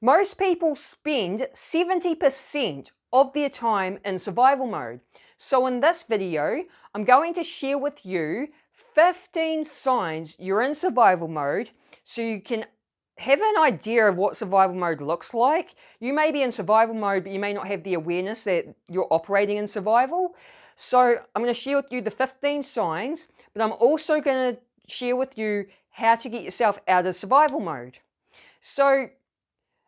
Most people spend 70% of their time in survival mode. So in this video, I'm going to share with you 15 signs you're in survival mode so you can have an idea of what survival mode looks like. You may be in survival mode, but you may not have the awareness that you're operating in survival. So I'm going to share with you the 15 signs, but I'm also going to share with you how to get yourself out of survival mode. So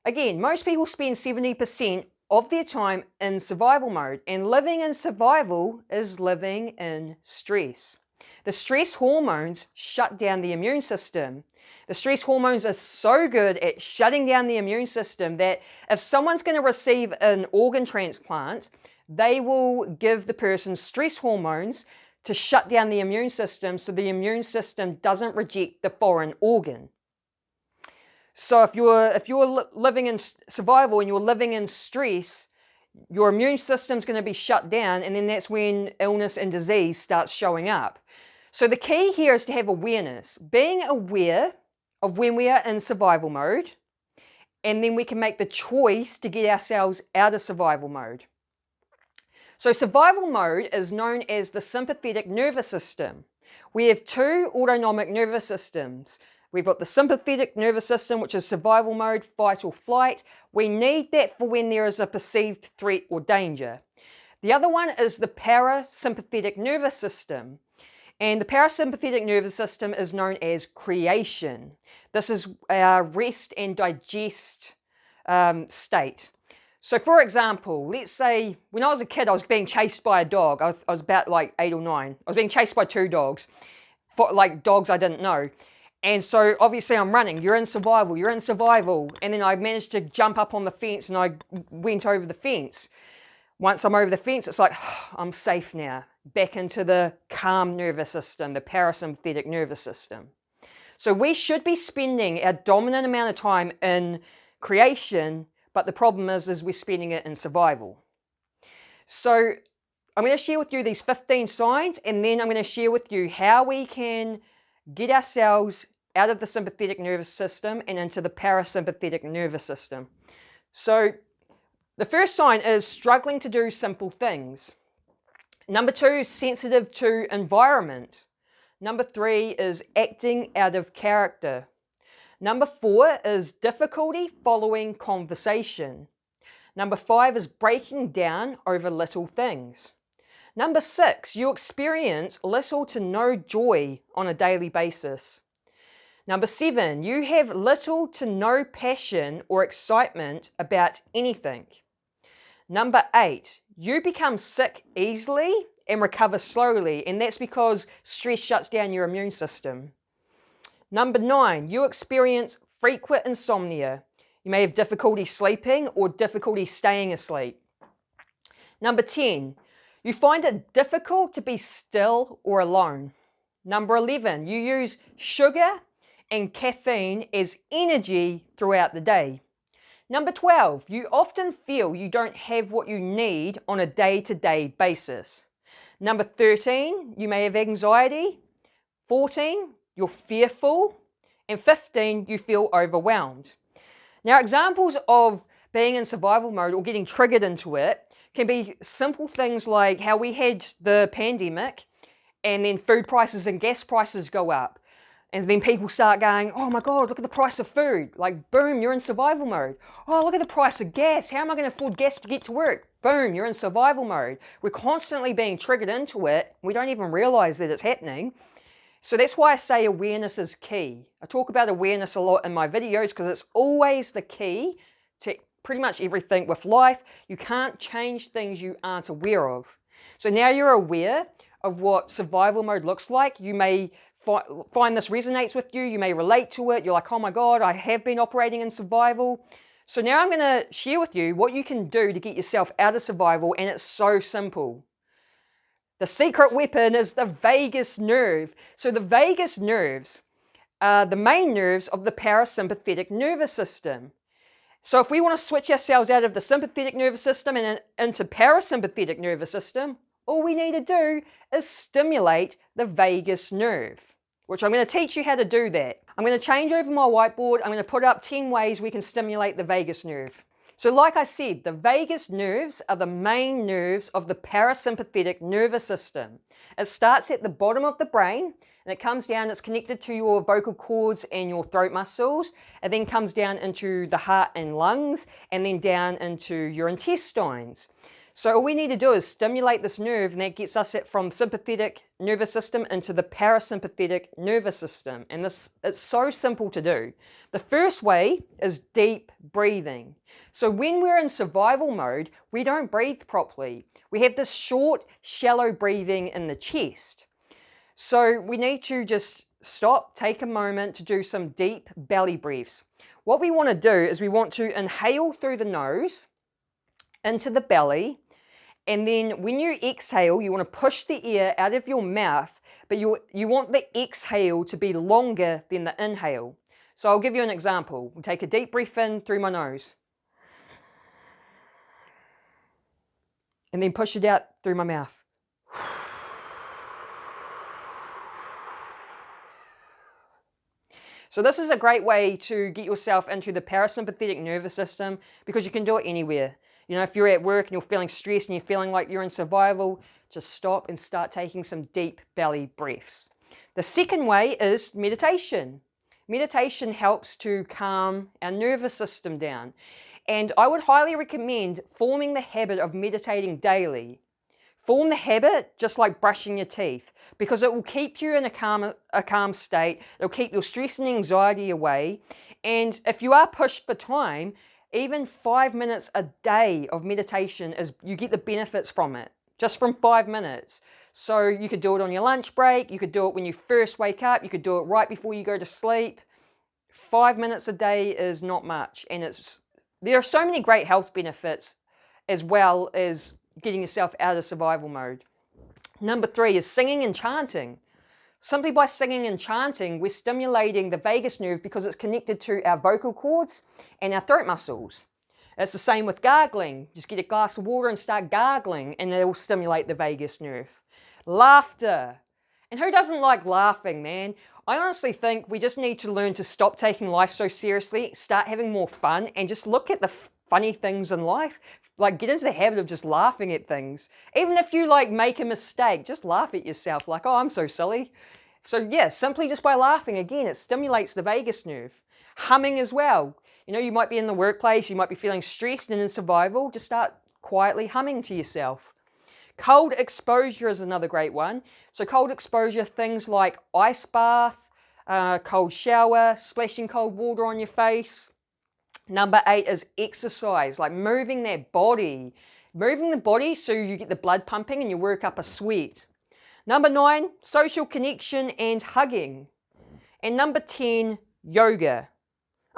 again, most people spend 70% of their time in survival mode, and living in survival is living in stress. The stress hormones shut down the immune system. The stress hormones are so good at shutting down the immune system that if someone's going to receive an organ transplant, they will give the person stress hormones to shut down the immune system so the immune system doesn't reject the foreign organ. So if you're living in survival and you're living in stress, your immune system's going to be shut down, and then that's when illness and disease starts showing up. So the key here is to have awareness, being aware of when we are in survival mode, and then we can make the choice to get ourselves out of survival mode. So survival mode is known as the sympathetic nervous system. We have two autonomic nervous systems. We've got the sympathetic nervous system, which is survival mode, fight or flight. We need that for when there is a perceived threat or danger. The other one is the parasympathetic nervous system. And the parasympathetic nervous system is known as creation. This is our rest and digest state. So for example, let's say when I was a kid, I was being chased by a dog. I was about like 8 or 9. I was being chased by 2 dogs, like dogs I didn't know. And so obviously I'm running, you're in survival. And then I managed to jump up on the fence and I went over the fence. Once I'm over the fence, it's like, I'm safe now. Back into the calm nervous system, the parasympathetic nervous system. So we should be spending our dominant amount of time in creation, but the problem is we're spending it in survival. So I'm going to share with you these 15 signs, and then I'm going to share with you how we can get ourselves out of the sympathetic nervous system and into the parasympathetic nervous system. So the first sign is struggling to do simple things. Number 2, sensitive to environment. Number 3 is acting out of character. Number 4 is difficulty following conversation. Number 5 is breaking down over little things. Number 6, you experience little to no joy on a daily basis. Number 7, you have little to no passion or excitement about anything. Number 8, you become sick easily and recover slowly, and that's because stress shuts down your immune system. Number 9, you experience frequent insomnia. You may have difficulty sleeping or difficulty staying asleep. Number 10, you find it difficult to be still or alone. Number 11, you use sugar and caffeine as energy throughout the day. Number 12, you often feel you don't have what you need on a day-to-day basis. Number 13, you may have anxiety. 14, you're fearful. And 15, you feel overwhelmed. Now, examples of being in survival mode or getting triggered into it can be simple things like how we had the pandemic and then food prices and gas prices go up. And then people start going, oh my God, look at the price of food. Like, boom, you're in survival mode. Oh, look at the price of gas. How am I going to afford gas to get to work? Boom, you're in survival mode. We're constantly being triggered into it. We don't even realize that it's happening. So that's why I say awareness is key. I talk about awareness a lot in my videos because it's always the key to pretty much everything with life. You can't change things you aren't aware of. So now you're aware of what survival mode looks like. You may find this resonates with you. You may relate to it. You're like, oh my God, I have been operating in survival. So now I'm going to share with you what you can do to get yourself out of survival, and it's so simple. The secret weapon is the vagus nerve. So the vagus nerves are the main nerves of the parasympathetic nervous system. So if we want to switch ourselves out of the sympathetic nervous system and into parasympathetic nervous system, all we need to do is stimulate the vagus nerve, which I'm going to teach you how to do that. I'm going to change over my whiteboard. I'm going to put up 10 ways we can stimulate the vagus nerve. So like I said, the vagus nerves are the main nerves of the parasympathetic nervous system. It starts at the bottom of the brain and it comes down, it's connected to your vocal cords and your throat muscles. It then comes down into the heart and lungs and then down into your intestines. So all we need to do is stimulate this nerve, and that gets us from sympathetic nervous system into the parasympathetic nervous system. And this, it's so simple to do. The first way is deep breathing. So when we're in survival mode, we don't breathe properly. We have this short, shallow breathing in the chest. So we need to just stop, take a moment to do some deep belly breaths. What we want to do is we want to inhale through the nose into the belly, and then when you exhale, you want to push the air out of your mouth, but you want the exhale to be longer than the inhale. So I'll give you an example. We'll take a deep breath in through my nose, and then push it out through my mouth. So this is a great way to get yourself into the parasympathetic nervous system, because you can do it anywhere. You know, if you're at work and you're feeling stressed and you're feeling like you're in survival, just stop and start taking some deep belly breaths. The second way is meditation. Meditation helps to calm our nervous system down. And I would highly recommend forming the habit of meditating daily. Form the habit just like brushing your teeth, because it will keep you in a calm state. It'll keep your stress and anxiety away. And if you are pushed for time, even 5 minutes a day of meditation, you get the benefits from it, just from 5 minutes. So you could do it on your lunch break, you could do it when you first wake up, you could do it right before you go to sleep. 5 minutes a day is not much, and there are so many great health benefits, as well as getting yourself out of survival mode. Number 3 is singing and chanting. Simply by singing and chanting, we're stimulating the vagus nerve because it's connected to our vocal cords and our throat muscles. It's the same with gargling. Just get a glass of water and start gargling, and it will stimulate the vagus nerve. Laughter. And who doesn't like laughing, man? I honestly think we just need to learn to stop taking life so seriously, start having more fun, and just look at the funny things in life. Like, get into the habit of just laughing at things. Even if you make a mistake, just laugh at yourself like, oh, I'm so silly. So yeah, simply just by laughing, again, it stimulates the vagus nerve. Humming as well. You know, you might be in the workplace, you might be feeling stressed and in survival, just start quietly humming to yourself. Cold exposure is another great one. So cold exposure, things like ice bath, cold shower, splashing cold water on your face. Number 8 is exercise, like moving that body. Moving the body so you get the blood pumping and you work up a sweat. Number 9, social connection and hugging. And number 10, yoga.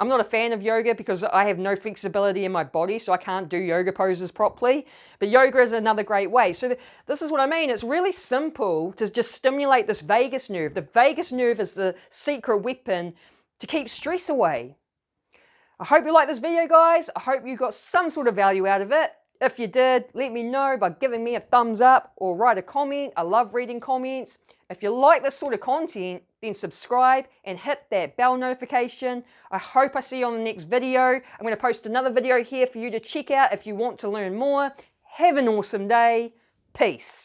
I'm not a fan of yoga because I have no flexibility in my body, so I can't do yoga poses properly. But yoga is another great way. So this is what I mean. It's really simple to just stimulate this vagus nerve. The vagus nerve is the secret weapon to keep stress away. I hope you like this video, guys. I hope you got some sort of value out of it. If you did, let me know by giving me a thumbs up or write a comment. I love reading comments. If you like this sort of content, then subscribe and hit that bell notification. I hope I see you on the next video. I'm going to post another video here for you to check out if you want to learn more. Have an awesome day. Peace.